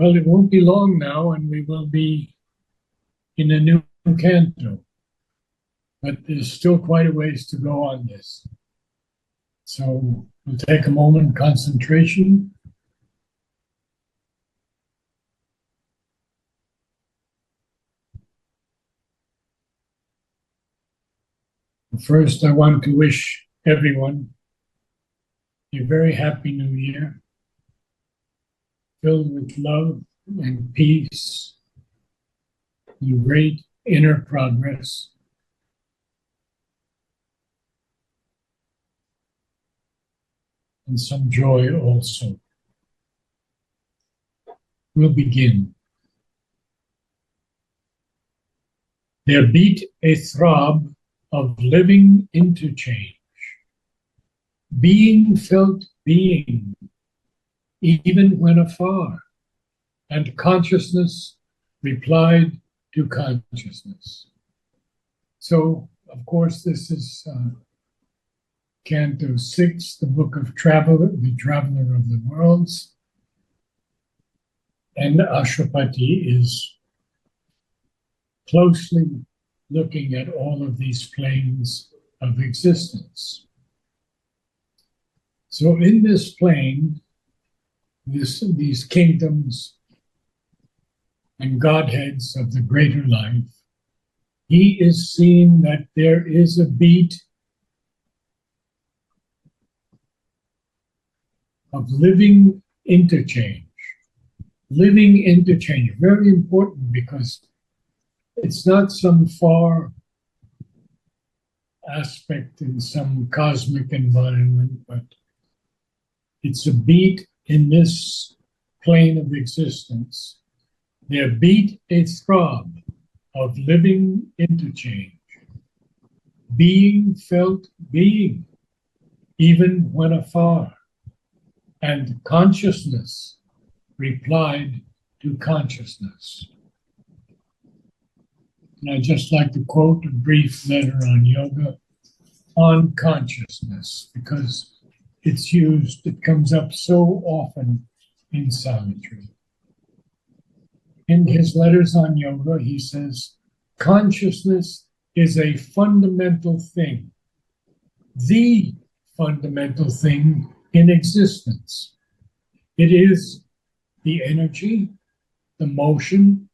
Well, it won't be long now, and we will be in a new canto, but there's still quite a ways to go on this. So we'll take a moment, concentration. First, I want to wish everyone a very happy new year, filled with love and peace, and great inner progress. And some joy also. We'll begin. There beat a throb of living interchange. Being felt being, even when afar, and consciousness replied to consciousness. So, of course, this is Canto 6, the book of travel, the traveler of the worlds. And Ashwapati is closely looking at all of these planes of existence. So in this plane, these kingdoms and godheads of the greater life, he is seeing that there is a beat of living interchange. Living interchange, very important, because it's not some far aspect in some cosmic environment, but it's a beat in this plane of existence. There beat a throb of living interchange. Being felt being, even when afar, and consciousness replied to consciousness. And I'd just like to quote a brief letter on yoga on consciousness, because it's used, it comes up so often in Savitri. In his letters on yoga, he says, consciousness is a fundamental thing, the fundamental thing in existence. It is the energy, the motion,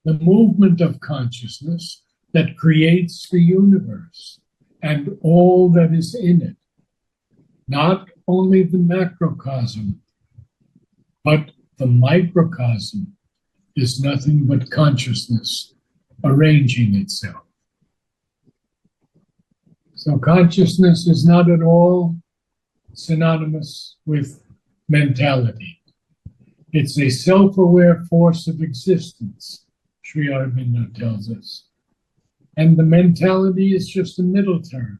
the movement of consciousness that creates the universe and all that is in it. Not only the macrocosm, but the microcosm is nothing but consciousness arranging itself. So consciousness is not at all synonymous with mentality. It's a self-aware force of existence, Sri Aurobindo tells us. And the mentality is just a middle term.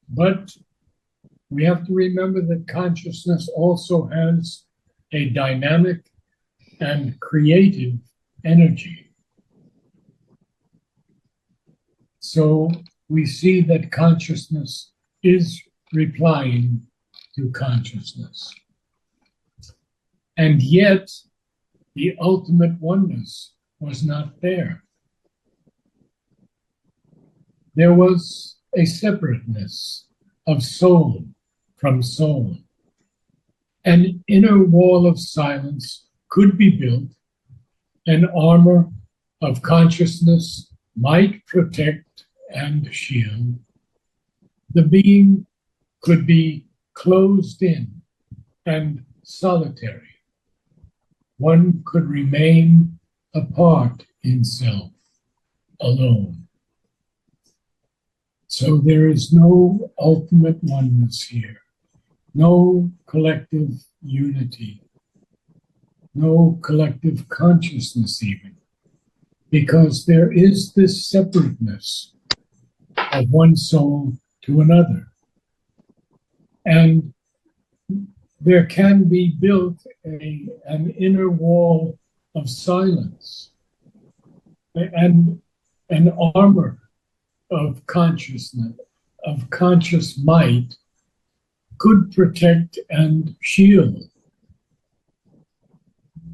But we have to remember that consciousness also has a dynamic and creative energy. So we see that consciousness is replying to consciousness. And yet, the ultimate oneness was not there. There was a separateness of soul from soul. An inner wall of silence could be built, an armor of consciousness might protect and shield. The being could be closed in and solitary. One could remain apart in self, alone. So there is no ultimate oneness here, no collective unity, no collective consciousness even, because there is this separateness of one soul to another. And there can be built an inner wall of silence and an armor of consciousness, of conscious might could protect and shield.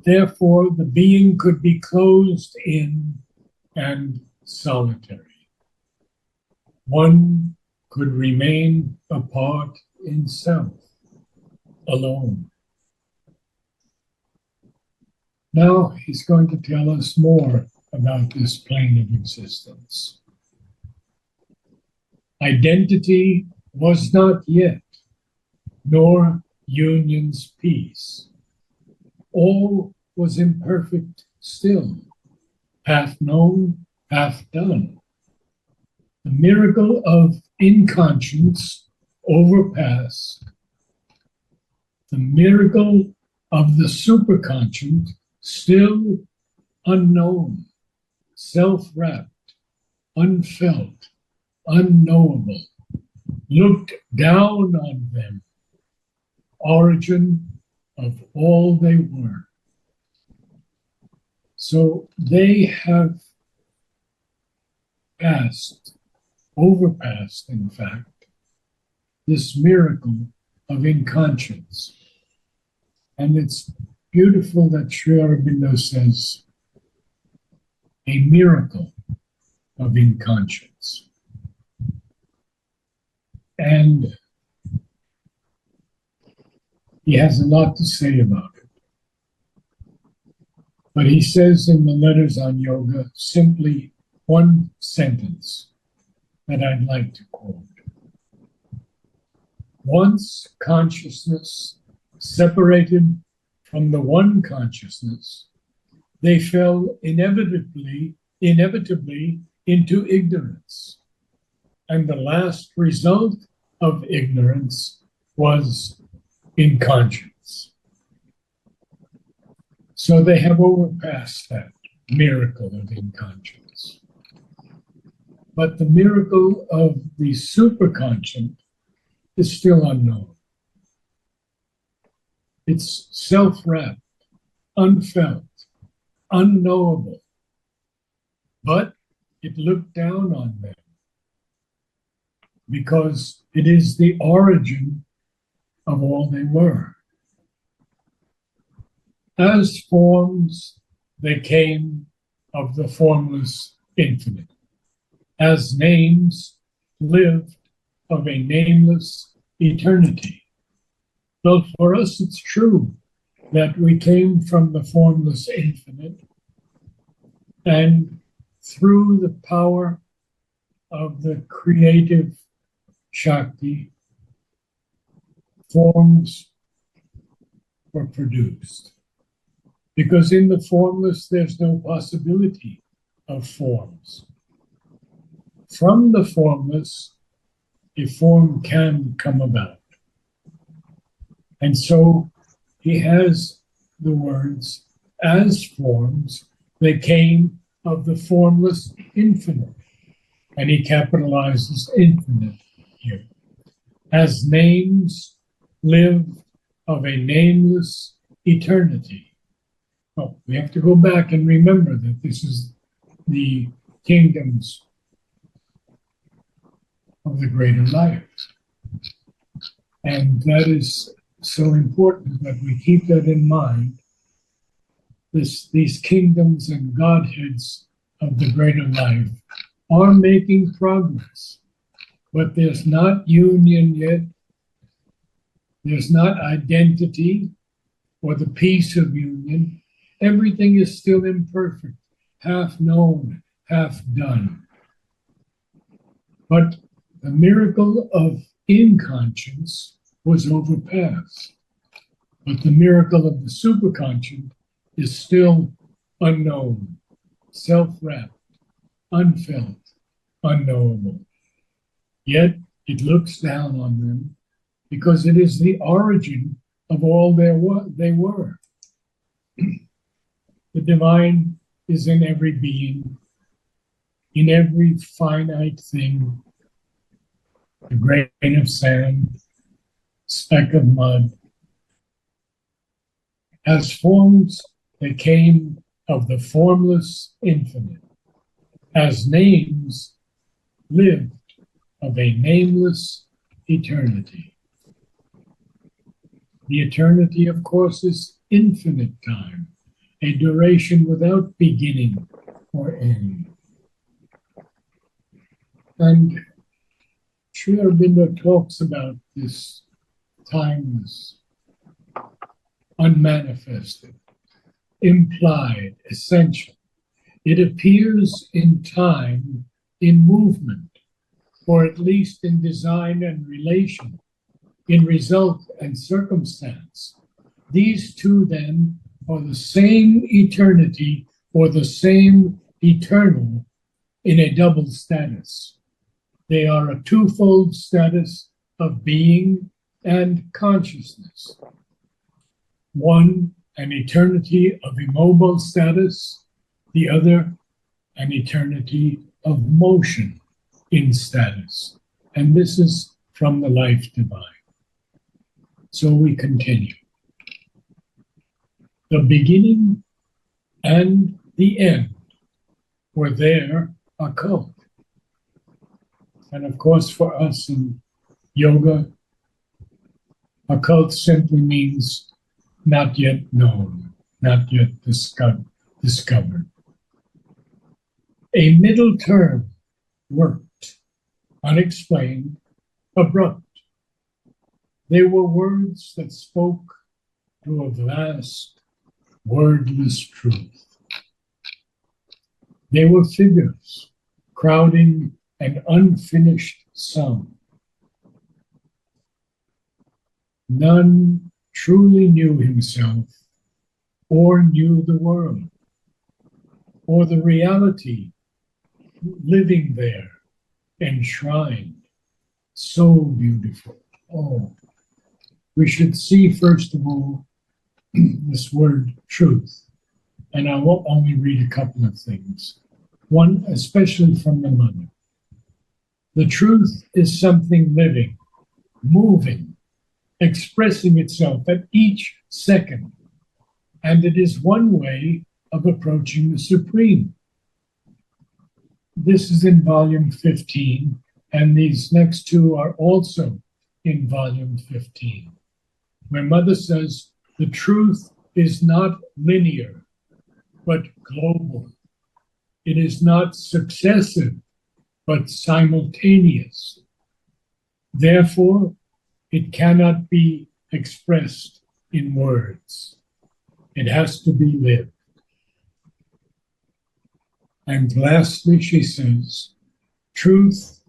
Therefore, the being could be closed in and solitary. One could remain apart in self, alone. Now he's going to tell us more about this plane of existence. Identity was not yet, nor union's peace. All was imperfect still, half known, half done. The miracle of inconscience overpassed. The miracle of the superconscious still unknown, self-wrapped, unfelt, unknowable, looked down on them, origin of all they were. So they have passed, overpassed, in fact, this miracle of inconscience. And it's beautiful that Sri Aurobindo says, a miracle of inconscience. And he has a lot to say about it. But he says in the letters on yoga simply one sentence that I'd like to quote. Once consciousness separated from the one consciousness, they fell inevitably into ignorance. And the last result of ignorance was inconscience. So they have overpassed that miracle of inconscience. But the miracle of the superconscious is still unknown. It's self-wrapped, unfelt, unknowable. But it looked down on them because it is the origin of all they were. As forms, they came of the formless infinite. As names, lived of a nameless eternity. Well, for us, it's true that we came from the formless infinite, and through the power of the creative Shakti, forms were produced. Because in the formless, there's no possibility of forms. From the formless, a form can come about. And so he has the words, as forms, they came of the formless infinite. And he capitalizes infinite here. As names lived of a nameless eternity. Oh, we have to go back and remember that this is the kingdoms of the greater life. And that is so important that we keep that in mind. These kingdoms and godheads of the greater life are making progress, but there's not union yet. There's not identity or the peace of union. Everything is still imperfect, half known, half done. But the miracle of inconscience was overpassed. But the miracle of the superconscious is still unknown, self-wrapped, unfelt, unknowable. Yet it looks down on them because it is the origin of all they were. The divine is in every being, in every finite thing, a grain of sand, speck of mud. As forms, they came of the formless infinite. As names, lived of a nameless eternity. The eternity, of course, is infinite time, a duration without beginning or end. And Sri Aurobindo talks about this timeless, unmanifested, implied, essential. It appears in time, in movement, or at least in design and relation, in result and circumstance. These two then are the same eternity or the same eternal in a double status. They are a twofold status of being and consciousness. One, an eternity of immobile status, the other, an eternity of motion in status. And this is from the life divine. So we continue. The beginning and the end were there occult. And of course, for us in yoga, occult simply means not yet known, not yet discovered. A middle term worked, unexplained, abrupt. They were words that spoke to a vast, wordless truth. They were figures crowding an unfinished sum. None truly knew himself or knew the world or the reality living there, enshrined, so beautiful. Oh, we should see, first of all, this word truth. And I will only read a couple of things. One, especially from the mother. The truth is something living, moving, expressing itself at each second. And it is one way of approaching the Supreme. This is in volume 15, and these next two are also in volume 15. Where Mother says, the truth is not linear, but global. It is not successive, but simultaneous. Therefore, it cannot be expressed in words. It has to be lived. And lastly, she says, truth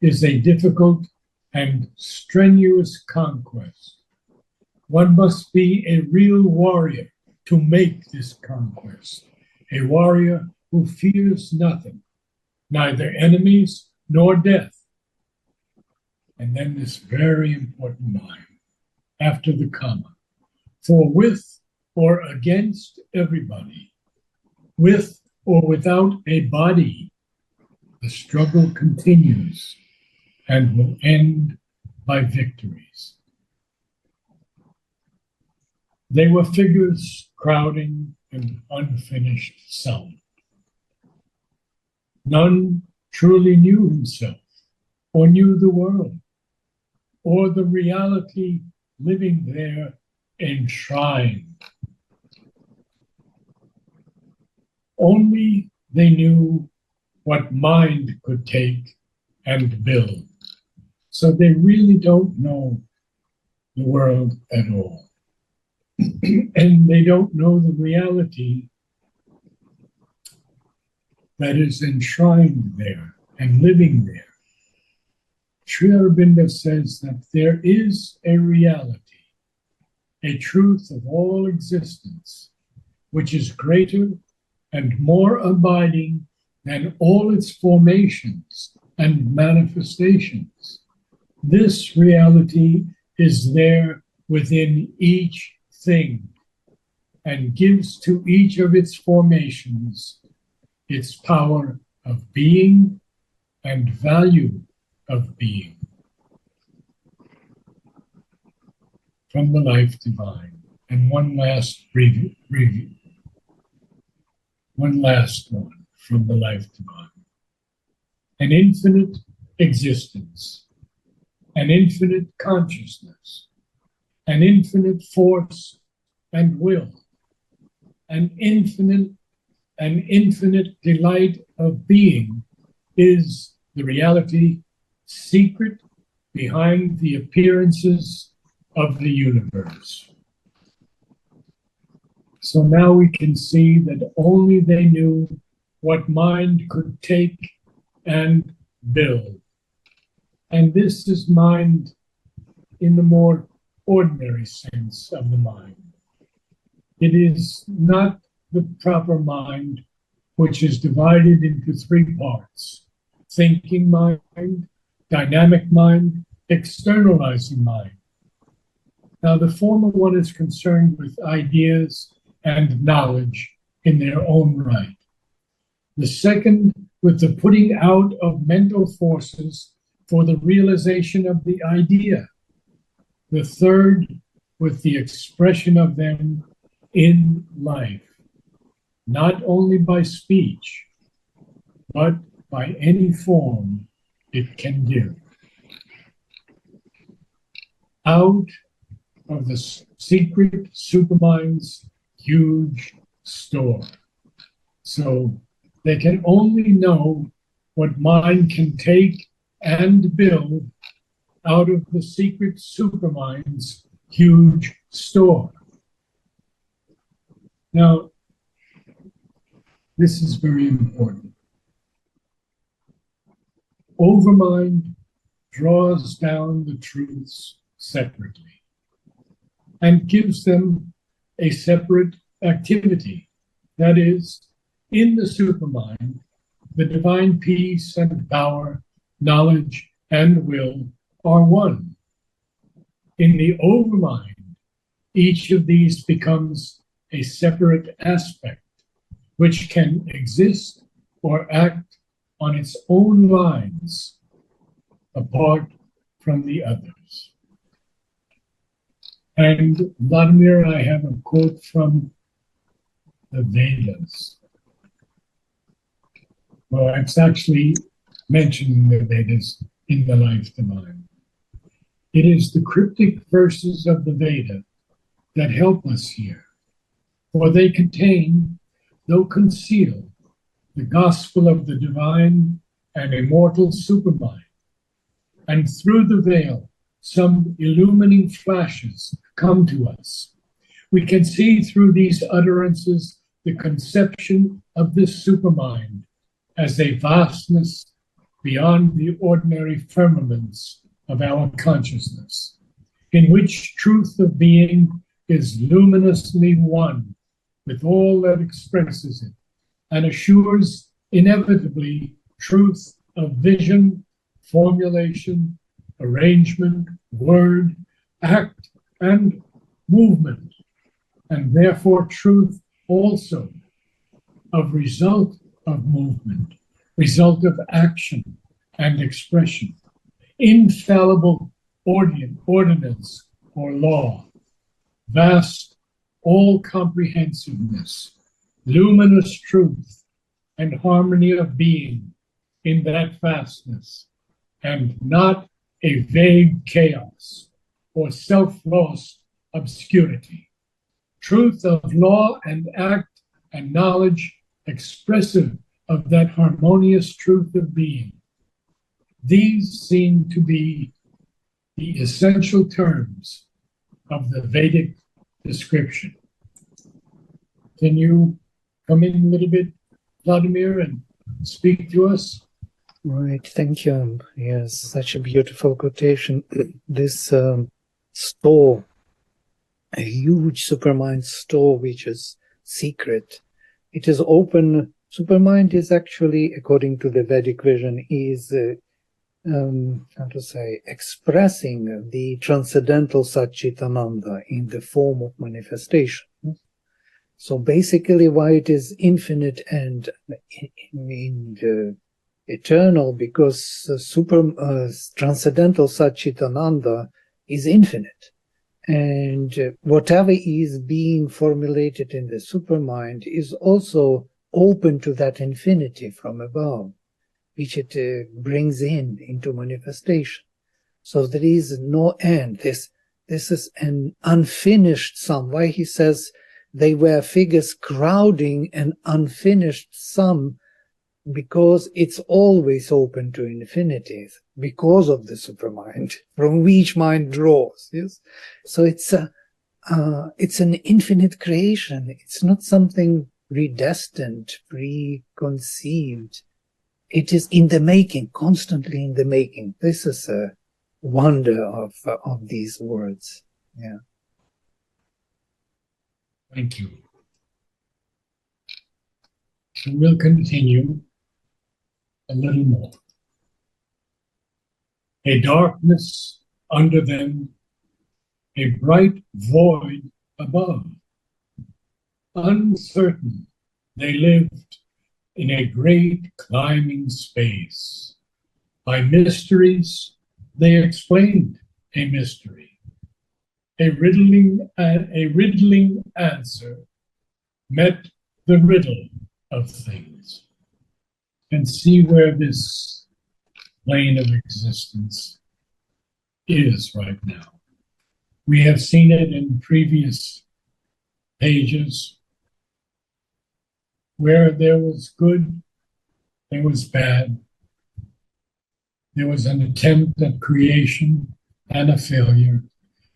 is a difficult and strenuous conquest. One must be a real warrior to make this conquest, a warrior who fears nothing, neither enemies nor death. And then this very important line after the comma, for with or against everybody, with or without a body, the struggle continues and will end by victories. They were figures crowding an unfinished sum. None truly knew himself or knew the world or the reality living there enshrined. Only they knew what mind could take and build. So they really don't know the world at all. And they don't know the reality that is enshrined there and living there. Sri Aurobindo says that there is a reality, a truth of all existence, which is greater and more abiding than all its formations and manifestations. This reality is there within each thing and gives to each of its formations its power of being and value of being. From the Life Divine. And one last review. One last one from the Life Divine. An infinite existence, an infinite consciousness, an infinite force and will, an infinite delight of being is the reality secret behind the appearances of the universe. So now we can see that only they knew what mind could take and build. And this is mind in the more ordinary sense of the mind. It is not the proper mind, which is divided into three parts: thinking mind, dynamic mind, externalizing mind. Now, the former one is concerned with ideas and knowledge in their own right. The second, with the putting out of mental forces for the realization of the idea. The third, with the expression of them in life, not only by speech, but by any form it can give. Out of the secret supermind's huge store. So they can only know what mind can take and build out of the secret supermind's huge store. Now, this is very important. Overmind draws down the truths separately and gives them a separate activity. That is, in the supermind, the divine peace and power, knowledge and will are one. In the overmind, each of these becomes a separate aspect, which can exist or act on its own lines, apart from the others. And Vladimir, I have a quote from the Vedas. Well, it's actually mentioned in the Vedas in the Life Divine. It is the cryptic verses of the Veda that help us here, for they contain, though conceal, the gospel of the divine and immortal supermind. And through the veil, some illumining flashes come to us. We can see through these utterances the conception of this supermind as a vastness beyond the ordinary firmaments of our consciousness, in which truth of being is luminously one with all that expresses it, and assures inevitably truth of vision, formulation, arrangement, word, act, and movement, and therefore truth also of result of movement, result of action and expression, infallible ordinance or law, vast all-comprehensiveness, luminous truth, and harmony of being in that vastness, and not a vague chaos or self-lost obscurity. Truth of law and act and knowledge expressive of that harmonious truth of being. These seem to be the essential terms of the Vedic description. Can you come in a little bit, Vladimir, and speak to us? Right, thank you. Yes, such a beautiful quotation. This store, a huge supermind store, which is secret. It is open. Supermind is actually, according to the Vedic vision, is expressing the transcendental Satchitananda in the form of manifestation. So basically, why it is infinite and eternal, because transcendental Satchitananda is infinite, and whatever is being formulated in the supermind is also open to that infinity from above, which it brings into manifestation. So there is no end. This This is an unfinished sum. Why he says they were figures crowding an unfinished sum? Because it's always open to infinity, because of the supermind, from which mind draws. Yes, so it's an infinite creation. It's not something predestined, preconceived. It is in the making, constantly in the making. This is a wonder of these words. Yeah. Thank you. And we'll continue a little more. A darkness under them, a bright void above. Uncertain, they lived in a great climbing space. By mysteries, they explained a mystery. A riddling answer met the riddle of things. And see where this plane of existence is right now. We have seen it in previous pages where there was good, there was bad, there was an attempt at creation and a failure,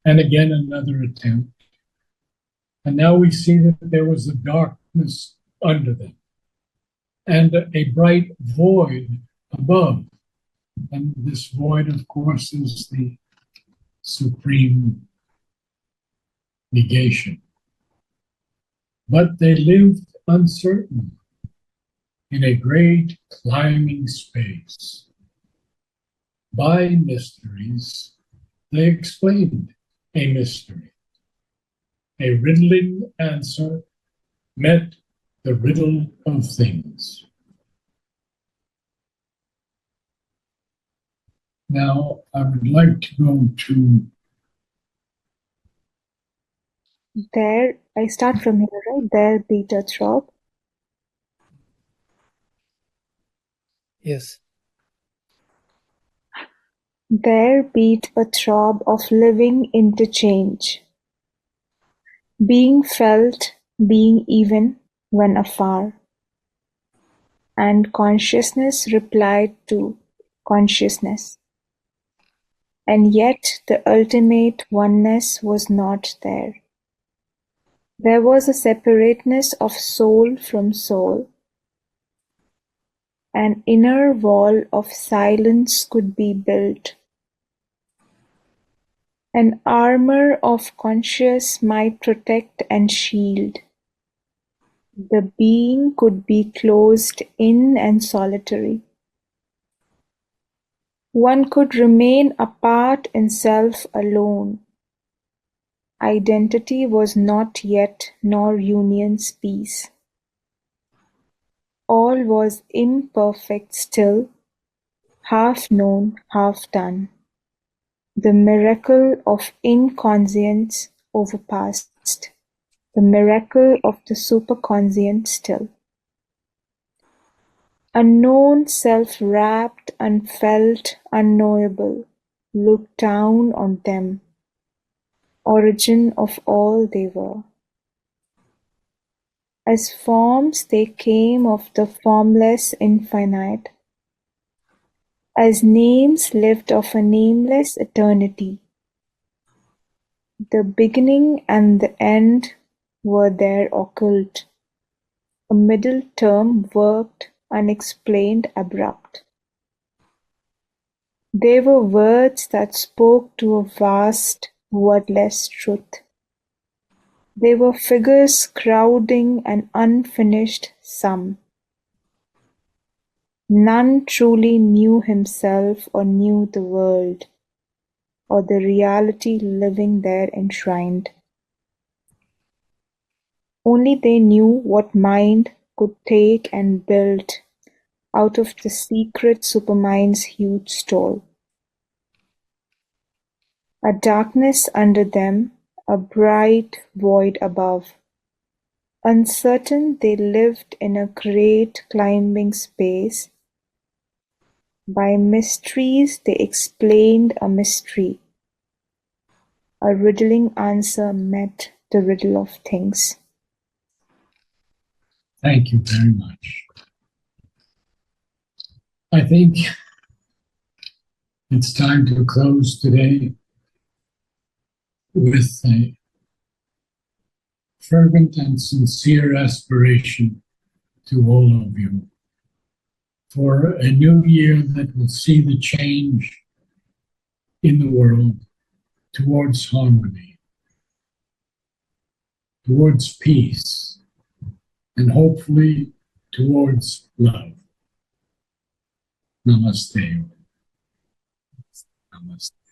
and again another attempt. And now we see that there was a darkness under them and a bright void above. And this void, of course, is the supreme negation. But they lived uncertain in a great climbing space. By mysteries, they explained a mystery. A riddling answer met the riddle of things. Now, I would like to go to... There, I start from here, right? There beat a throb. Yes. There beat a throb of living interchange, being felt, being even when afar. And consciousness replied to consciousness. And yet the ultimate oneness was not there. There was a separateness of soul from soul. An inner wall of silence could be built. An armor of conscious might protect and shield. The being could be closed in and solitary. One could remain apart in self alone. Identity was not yet, nor union's peace. All was imperfect still, half known, half done. The miracle of inconscience overpast, the miracle of the superconscient still. Unknown, self-wrapped, unfelt, unknowable, looked down on them, origin of all they were. As forms they came of the formless infinite, as names lived of a nameless eternity. The beginning and the end were there occult, a middle term worked, unexplained, abrupt. They were words that spoke to a vast, wordless truth. They were figures crowding an unfinished sum. None truly knew himself or knew the world, or the reality living there enshrined. Only they knew what mind could take and build out of the secret supermind's huge store. A darkness under them, a bright void above. Uncertain they lived in a great climbing space. By mysteries they explained a mystery. A riddling answer met the riddle of things. Thank you very much. I think it's time to close today with a fervent and sincere aspiration to all of you for a new year that will see the change in the world towards harmony, towards peace, and hopefully towards love. Namaste. Namaste.